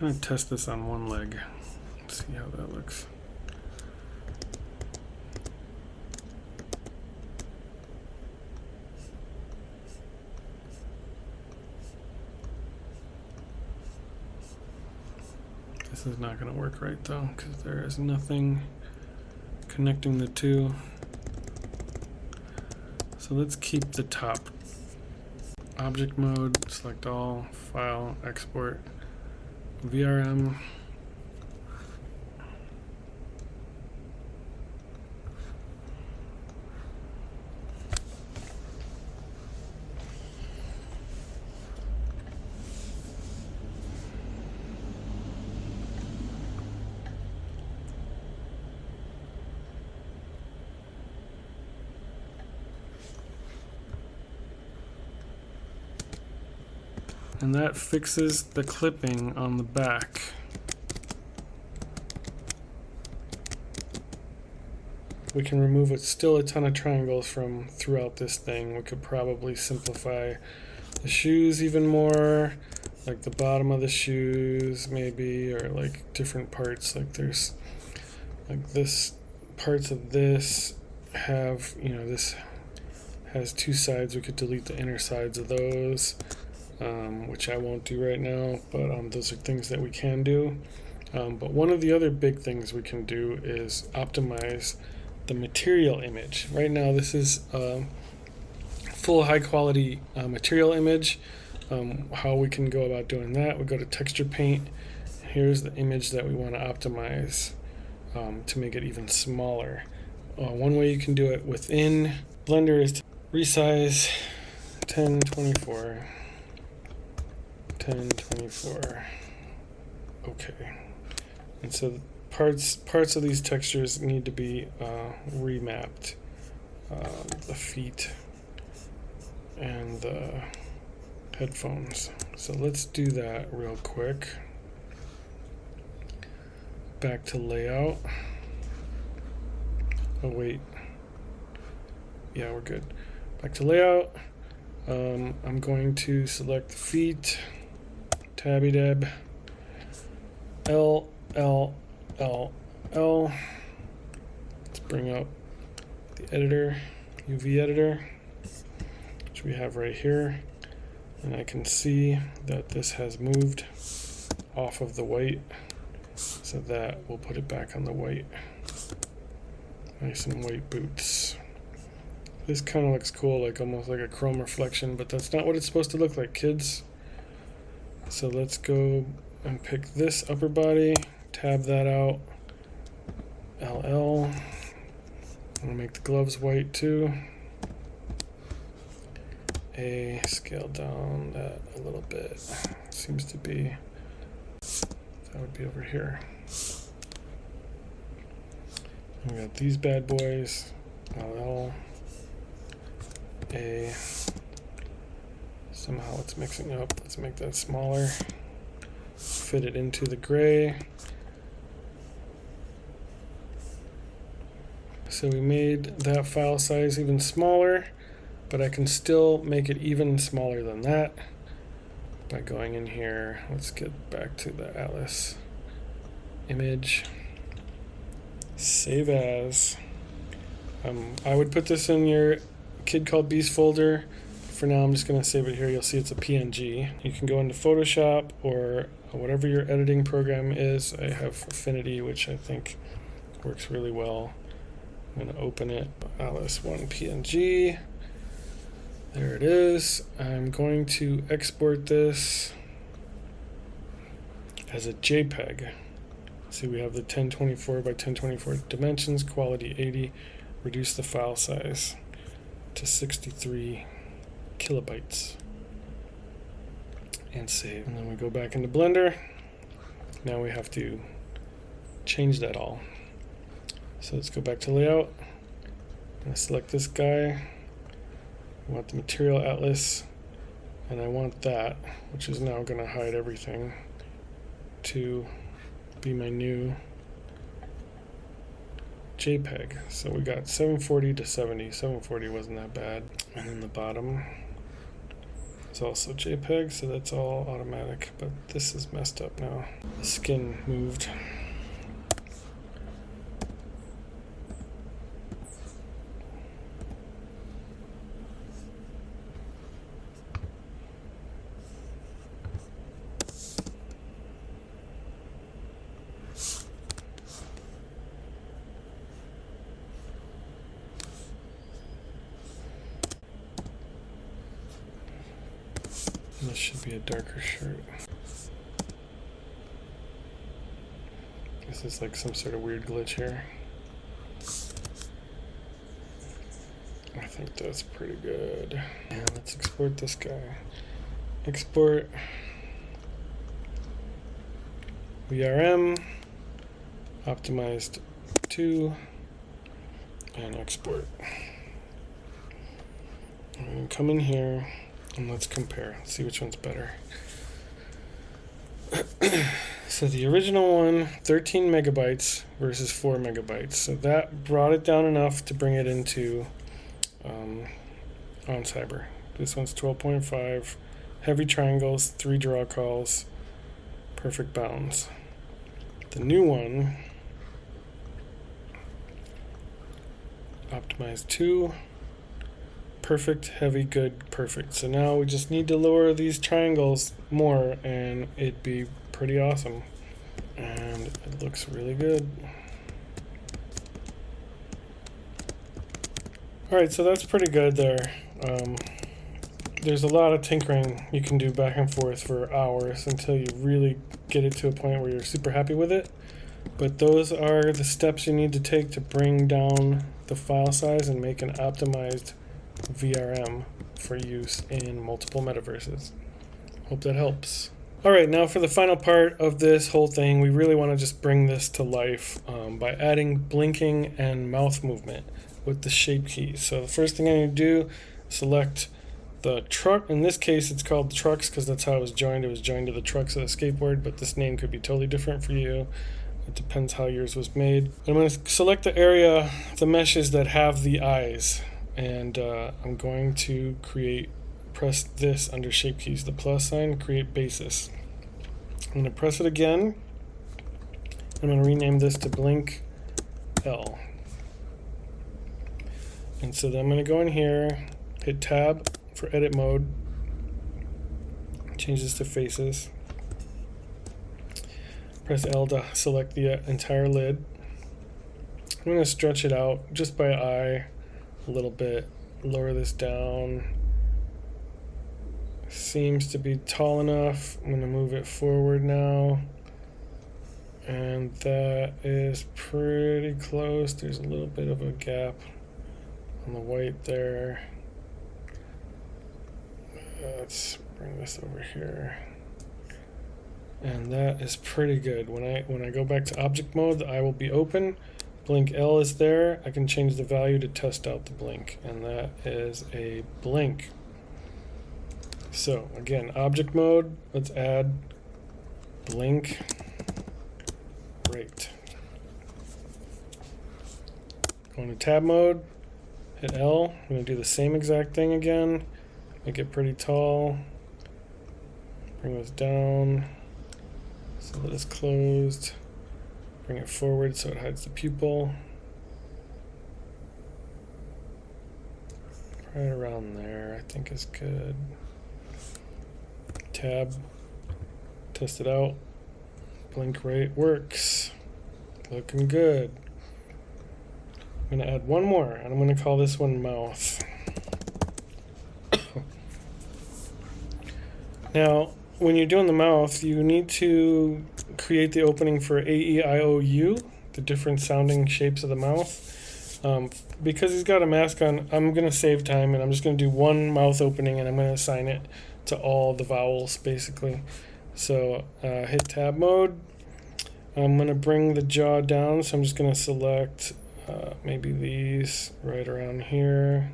I'm going to test this on one leg. See how that looks. This is not going to work right though, because there is nothing connecting the two. So let's keep the top. Object mode, select all, file, export, VRM. And that fixes the clipping on the back. We can remove still a ton of triangles from throughout this thing. We could probably simplify the shoes even more, like the bottom of the shoes maybe, or like different parts. Like there's like this, parts of this have, you know, this has two sides. We could delete the inner sides of those. Which I won't do right now, but those are things that we can do. But one of the other big things we can do is optimize the material image. Right now this is a full high quality material image. How we can go about doing that, we go to texture paint. Here's the image that we want to optimize to make it even smaller. One way you can do it within Blender is to resize 1024. 1024. Okay, and so parts of these textures need to be remapped. The feet and the headphones. So let's do that real quick. Back to layout. Oh wait. Yeah, we're good. Back to layout. I'm going to select the feet, tabby dab, L, L, L, L. Let's bring up the editor, UV editor, which we have right here. And I can see that this has moved off of the white, so that we'll put it back on the white. Nice and white boots. This kind of looks cool, like almost like a chrome reflection, but that's not what it's supposed to look like, kids. So let's go and pick this upper body, tab that out, LL. I'm gonna make the gloves white too. Scale down that a little bit. Seems to be, that would be over here. We got these bad boys, LL. Somehow it's mixing up. Let's make that smaller. Fit it into the gray. So we made that file size even smaller, but I can still make it even smaller than that by going in here. Let's get back to the Atlas image. Save as. I would put this in your Kid Called Beast folder. For now, I'm just going to save it here. You'll see it's a PNG. You can go into Photoshop or whatever your editing program is. I have Affinity, which I think works really well. I'm going to open it. Alice 1 PNG. There it is. I'm going to export this as a JPEG. See, we have the 1024 by 1024 dimensions, quality 80. Reduce the file size to 63 kilobytes and save. And then we go back into Blender. Now we have to change that all. So let's go back to layout. I'm going to select this guy. I want the material atlas, and I want that, which is now going to hide everything, to be my new JPEG. So we got 740 to 70. 740 wasn't that bad. And then the bottom is also JPEG, so that's all automatic, but this is messed up now. The skin moved. This should be a darker shirt. This is like some sort of weird glitch here. I think that's pretty good. And let's export this guy. Export VRM, optimized 2, and export. I'm going to come in here. And let's compare, see which one's better. So the original one, 13 megabytes versus 4 megabytes. So that brought it down enough to bring it into on Cyber. This one's 12.5, heavy triangles, 3 draw calls, perfect bounds. The new one, optimized 2, perfect, heavy, good, perfect. So now we just need to lower these triangles more and it'd be pretty awesome. And it looks really good. Alright, so that's pretty good there. There's a lot of tinkering you can do back and forth for hours until you really get it to a point where you're super happy with it. But those are the steps you need to take to bring down the file size and make an optimized VRM for use in multiple metaverses. Hope that helps. Alright, now for the final part of this whole thing, we really want to just bring this to life by adding blinking and mouth movement with the shape keys. So the first thing I need to do, select the truck. In this case, it's called the trucks because that's how it was joined. It was joined to the trucks of the skateboard, but this name could be totally different for you. It depends how yours was made. I'm going to select the area, the meshes that have the eyes. And I'm going to create press this under shape keys, the plus sign, create basis. I'm going to press it again. I'm going to rename this to blink L. And so then I'm going to go in here, hit tab for edit mode, change this to faces, press L to select the entire lid. I'm going to stretch it out just by eye a little bit, lower this down. Seems to be tall enough. I'm going to move it forward now. And that is pretty close. There's a little bit of a gap on the white there. Let's bring this over here. And that is pretty good. When I go back to object mode, the eye will be open. Blink L is there. I can change the value to test out the blink, and that is a blink. So again, object mode, let's add blink rate. Go into tab mode, hit L. I'm going to do the same exact thing again. Make it pretty tall. Bring this down so that it's closed. Bring it forward so it hides the pupil. Right around there, I think is good. Tab, test it out. Blink rate works. Looking good. I'm going to add one more, and I'm going to call this one mouth. Now, when you're doing the mouth, you need to create the opening for A, E, I, O, U, the different sounding shapes of the mouth. Because he's got a mask on, I'm going to save time, and I'm just going to do one mouth opening, and I'm going to assign it to all the vowels, basically. So hit tab mode. I'm going to bring the jaw down, so I'm just going to select maybe these right around here.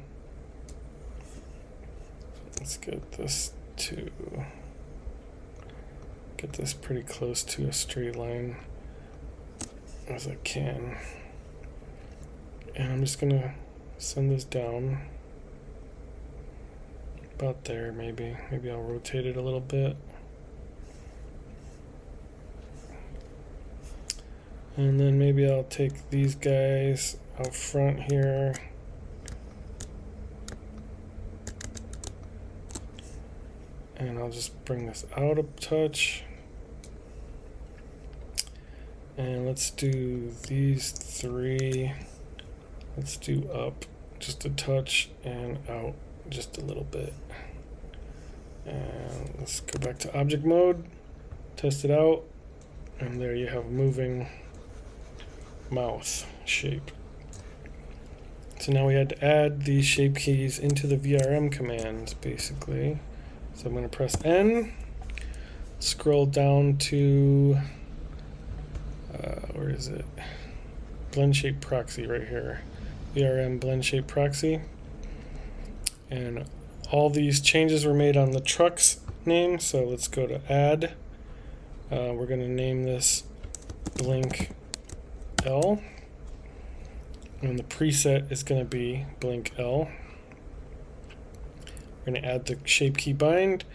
Let's get this to get this pretty close to a straight line as I can. And I'm just going to send this down about there, maybe. Maybe I'll rotate it a little bit. And then maybe I'll take these guys out front here. And I'll just bring this out a touch. And let's do these three. Let's do up just a touch and out just a little bit. And let's go back to object mode, test it out, and there you have moving mouth shape. So now we had to add these shape keys into the VRM commands, basically. So I'm going to press N, scroll down to, where is it? Blend shape proxy right here. VRM blend shape proxy. And all these changes were made on the truck's name, so let's go to add. We're going to name this blink L. And the preset is going to be blink L. We're going to add the shape key bind.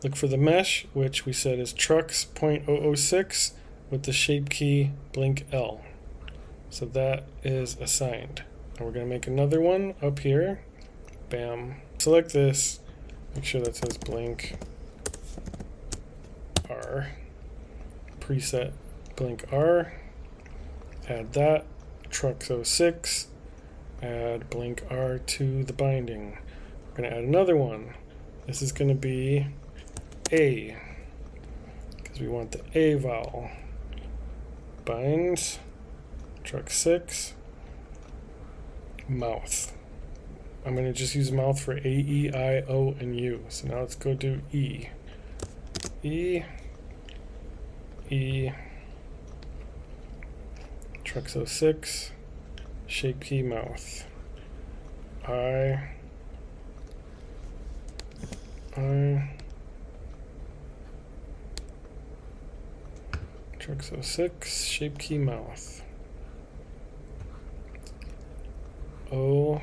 Look for the mesh, which we said is trucks 0.006 with the shape key blink L. So that is assigned. And we're going to make another one up here. Bam. Select this. Make sure that says blink R. Preset blink R. Add that. Trucks 06. Add blink R to the binding. We're going to add another one. This is going to be A, because we want the A vowel. Binds, truck 6, mouth. I'm going to just use mouth for A, E, I, O, and U. So now let's go do E. E, E, truck 06, shape key mouth. I, trucks 06, shape key mouth. O,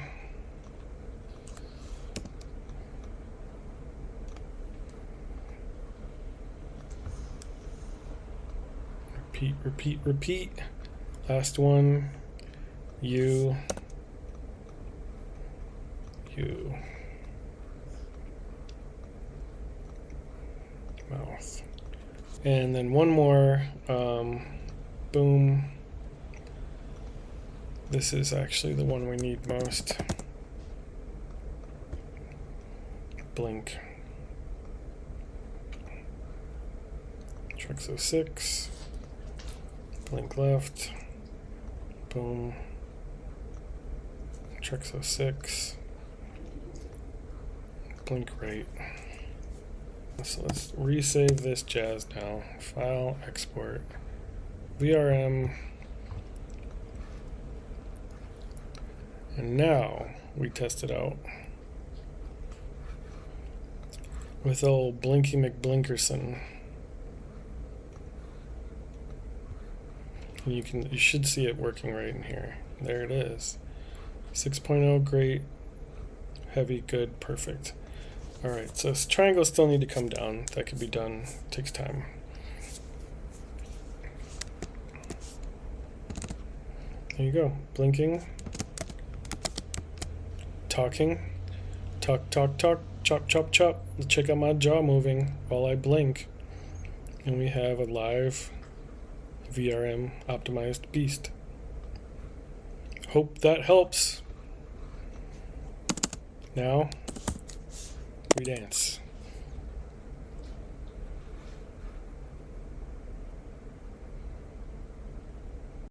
Repeat, repeat, repeat. Last one. You. Mouth. And then one more. Boom. This is actually the one we need most. Blink. Trucks 06. Blink left. Boom. Trucks 06. Blink right. So let's resave this jazz now. File, export. VRM. And now we test it out with old Blinky McBlinkerson. And you should see it working right in here. There it is. 6.0, great, heavy, good, perfect. Alright, so this triangle still need to come down. That could be done. Takes time. There you go. Blinking. Talking. Talk, talk, talk. Chop, chop, chop. Let's check out my jaw moving while I blink. And we have a live VRM optimized beast. Hope that helps. Now, we dance.